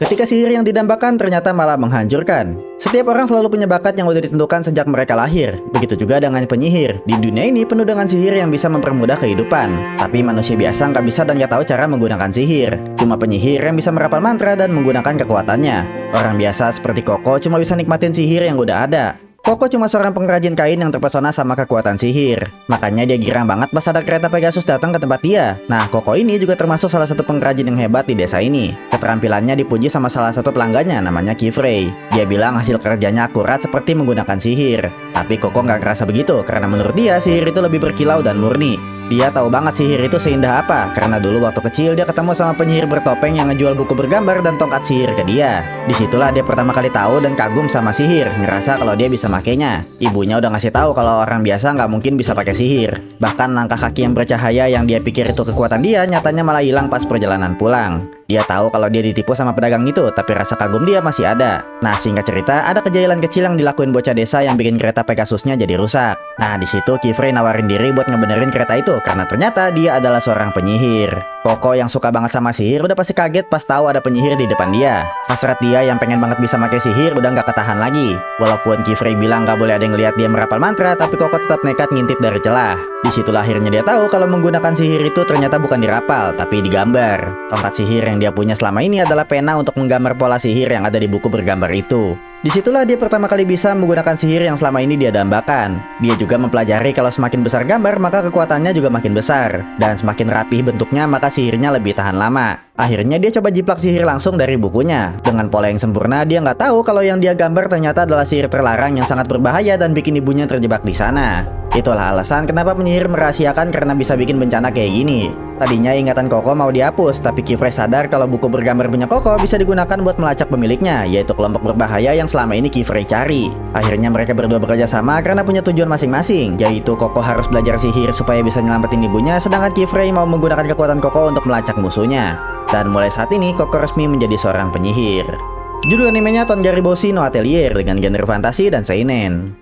Ketika sihir yang didambakan ternyata malah menghancurkan. Setiap orang selalu punya bakat yang udah ditentukan sejak mereka lahir. Begitu juga dengan penyihir. Di dunia ini penuh dengan sihir yang bisa mempermudah kehidupan. Tapi manusia biasa nggak bisa dan nggak tahu cara menggunakan sihir. Cuma penyihir yang bisa merapal mantra dan menggunakan kekuatannya. Orang biasa seperti Koko cuma bisa nikmatin sihir yang udah ada. Koko cuma seorang pengrajin kain yang terpesona sama kekuatan sihir. Makanya dia girang banget pas ada kereta Pegasus datang ke tempat dia. Nah, Koko ini juga termasuk salah satu pengrajin yang hebat di desa ini. Keterampilannya dipuji sama salah satu pelanggannya namanya Kifrey. Dia bilang hasil kerjanya akurat seperti menggunakan sihir. Tapi Koko nggak ngerasa begitu karena menurut dia sihir itu lebih berkilau dan murni. Dia tahu banget sihir itu seindah apa, karena dulu waktu kecil dia ketemu sama penyihir bertopeng yang ngejual buku bergambar dan tongkat sihir ke dia. Disitulah dia pertama kali tahu dan kagum sama sihir, ngerasa kalau dia bisa makainya. Ibunya udah ngasih tahu kalau orang biasa nggak mungkin bisa pakai sihir. Bahkan langkah kaki yang bercahaya yang dia pikir itu kekuatan dia, nyatanya malah hilang pas perjalanan pulang. Dia tahu kalau dia ditipu sama pedagang itu, tapi rasa kagum dia masih ada. Nah, singkat cerita, ada kejailan kecil yang dilakuin bocah desa yang bikin kereta Pegasusnya jadi rusak. Nah, di situ Kifrey nawarin diri buat ngebenerin kereta itu, karena ternyata dia adalah seorang penyihir. Koko yang suka banget sama sihir udah pasti kaget pas tahu ada penyihir di depan dia. Hasrat dia yang pengen banget bisa pakai sihir udah nggak ketahan lagi. Walaupun Kifrey bilang nggak boleh ada yang lihat dia merapal mantra, tapi Koko tetap nekat ngintip dari celah. Disitulah akhirnya dia tahu kalau menggunakan sihir itu ternyata bukan dirapal, tapi digambar. Tongkat sihir yang dia punya selama ini adalah pena untuk menggambar pola sihir yang ada di buku bergambar itu. Disitulah dia pertama kali bisa menggunakan sihir yang selama ini dia dambakan. Dia juga mempelajari kalau semakin besar gambar maka kekuatannya juga makin besar. Dan semakin rapih bentuknya maka sihirnya lebih tahan lama. Akhirnya dia coba jiplak sihir langsung dari bukunya. Dengan pola yang sempurna dia nggak tahu kalau yang dia gambar ternyata adalah sihir terlarang yang sangat berbahaya dan bikin ibunya terjebak di sana. Itulah alasan kenapa penyihir merahasiakan karena bisa bikin bencana kayak gini. Tadinya ingatan Koko mau dihapus, tapi Kifrey sadar kalau buku bergambar punya Koko bisa digunakan buat melacak pemiliknya, yaitu kelompok berbahaya yang selama ini Kifrey cari. Akhirnya mereka berdua bekerja sama karena punya tujuan masing-masing, yaitu Koko harus belajar sihir supaya bisa nyelamatin ibunya, sedangkan Kifrey mau menggunakan kekuatan Koko untuk melacak musuhnya. Dan mulai saat ini Koko resmi menjadi seorang penyihir. Judul animenya Tongariboshi no Atelier dengan genre fantasi dan seinen.